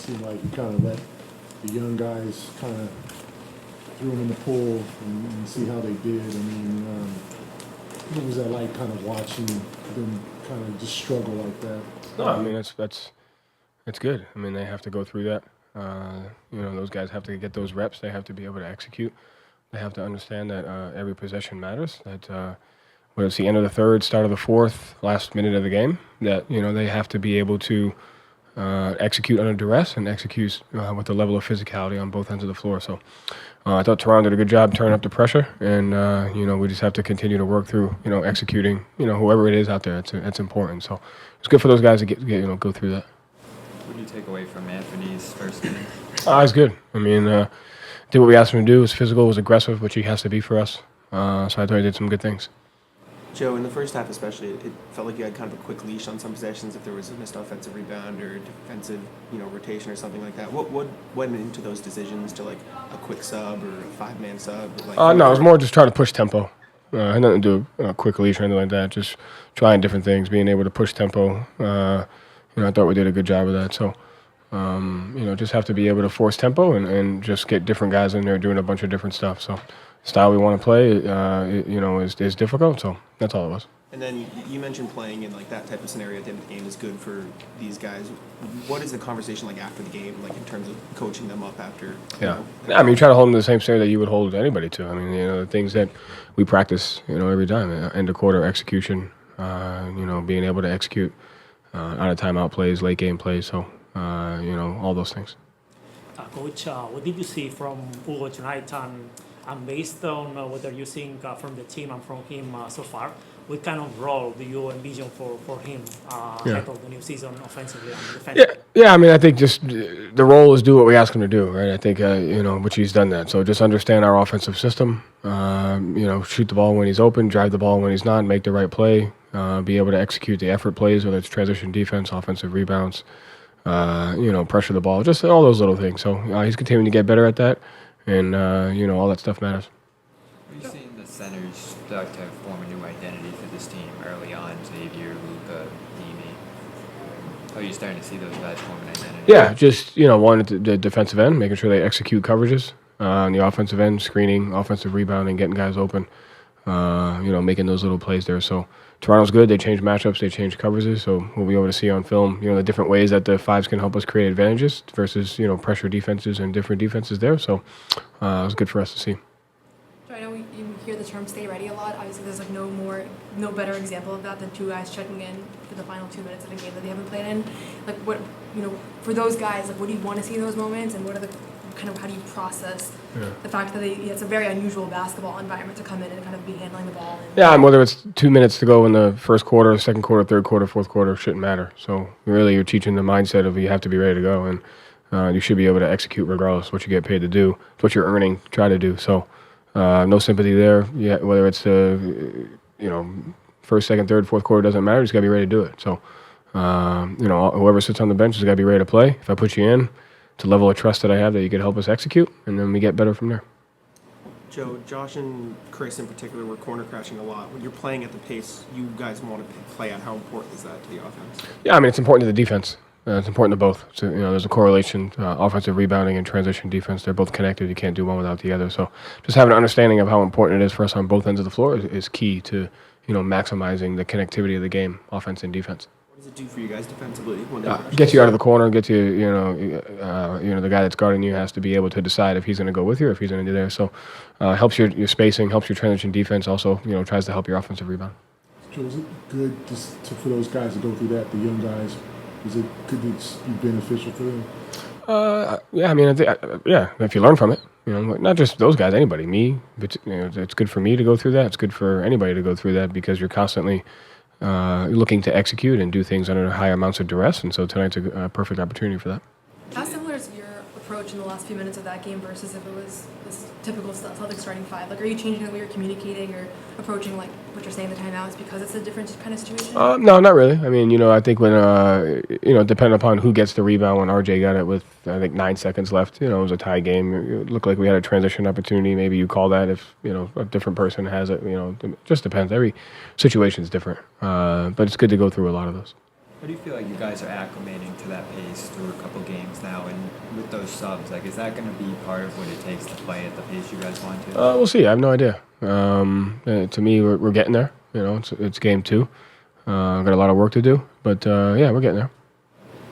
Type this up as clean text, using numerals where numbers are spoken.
seemed like you kind of let the young guys kind of threw them in the pool and see how they did. I mean, what was that like, kind of watching them kind of just struggle like that? No, I mean that's good. I mean, they have to go through that. Those guys have to get those reps. They have to be able to execute. They have to understand that every possession matters. That whether it's the end of the third, start of the fourth, last minute of the game, that they have to be able to execute under duress and execute with the level of physicality on both ends of the floor. So I thought Toronto did a good job turning up the pressure, and we just have to continue to work through executing whoever it is out there. It's important. So it's good for those guys to get go through that. What do you take away from Anthony's first game? He's good. I mean, did what we asked him to do. Was physical, was aggressive, which he has to be for us. So I thought he did some good things. Joe, in the first half especially, it felt like you had kind of a quick leash on some possessions if there was a missed offensive rebound or defensive, rotation or something like that. What went into those decisions to like a quick sub or a 5-man sub? No, it was more just trying to push tempo. Had nothing to do with a quick leash or anything like that. Just trying different things, being able to push tempo. I thought we did a good job of that. So, just have to be able to force tempo and just get different guys in there doing a bunch of different stuff. So, style we want to play, is difficult. So that's all it was. And then you mentioned playing in like that type of scenario at the end of the game is good for these guys. What is the conversation like after the game, like in terms of coaching them up after? Yeah, I mean, you try to hold them to the same standard that you would hold anybody to. I mean, the things that we practice, every time, end of quarter execution, being able to execute out of timeout plays, late game plays. So, all those things. Coach, what did you see from Hugo tonight? And based on what are you seeing from the team and from him so far, what kind of role do you envision for him ahead of the new season offensively and defensively? Yeah. I mean, I think just the role is do what we ask him to do, right? I think, which he's done that. So just understand our offensive system, shoot the ball when he's open, drive the ball when he's not, make the right play, be able to execute the effort plays, whether it's transition defense, offensive rebounds, pressure the ball, just all those little things. So he's continuing to get better at that. And, all that stuff matters. Are you seeing the centers start to form a new identity for this team early on? Xavier, Luka, Nimi. Are you starting to see those guys form an identity? Yeah, just, one at the defensive end, making sure they execute coverages. On the offensive end, screening, offensive rebounding, getting guys open, making those little plays there. So Toronto's good. They change matchups. They change coverages. So we'll be able to see on film, the different ways that the fives can help us create advantages versus, pressure defenses and different defenses there. So it was good for us to see. I know you hear the term "stay ready" a lot. Obviously, there's like no better example of that than two guys checking in for the final 2 minutes of a game that they haven't played in. Like, what for those guys, like, what do you want to see in those moments, and what are the how do you process the fact that it's a very unusual basketball environment to come in and kind of be handling the ball? And whether it's 2 minutes to go in the first quarter, second quarter, third quarter, fourth quarter, shouldn't matter. So really, you're teaching the mindset of you have to be ready to go, and you should be able to execute regardless of what you get paid to do. It's what you're earning, try to do. So no sympathy there. Yeah, whether it's first, second, third, fourth quarter, doesn't matter. You just got to be ready to do it. So whoever sits on the bench has got to be ready to play. If I put you in, it's a level of trust that I have that you could help us execute, and then we get better from there. Joe, Josh and Chris in particular were corner crashing a lot. When you're playing at the pace you guys want to play at, how important is that to the offense? Yeah, I mean, it's important to the defense. It's important to both. So, there's a correlation, offensive rebounding and transition defense. They're both connected. You can't do one without the other. So just having an understanding of how important it is for us on both ends of the floor is key to, maximizing the connectivity of the game, offense and defense. What does it do for you guys defensively? Get you out of the corner, get you, the guy that's guarding you has to be able to decide if he's going to go with you or if he's going to do there. So helps your spacing, helps your transition defense, also, tries to help your offensive rebound. So is it good for those guys to go through that, the young guys? Could it be beneficial for them? Yeah, I mean, if you learn from it, not just those guys, anybody, me, but, it's good for me to go through that. It's good for anybody to go through that because you're constantly looking to execute and do things under high amounts of duress, and so tonight's a perfect opportunity for that. How similar is your approach in the last few minutes of that game versus if it was this typical Celtics starting five? Like, are you changing the way you're communicating or approaching, like, what you're saying the timeouts because it's a different kind of situation? No, not really. I mean, I think when, depending upon who gets the rebound, when RJ got it with, I think, 9 seconds left, it was a tie game. It looked like we had a transition opportunity. Maybe you call that if, a different person has it. It just depends. Every situation is different. But it's good to go through a lot of those. How do you feel like you guys are acclimating to that pace through a couple games now, and with those subs, like, is that going to be part of what it takes to play at the pace you guys want to? We'll see. I have no idea. To me, we're getting there. It's game 2. Got a lot of work to do, but yeah, we're getting there.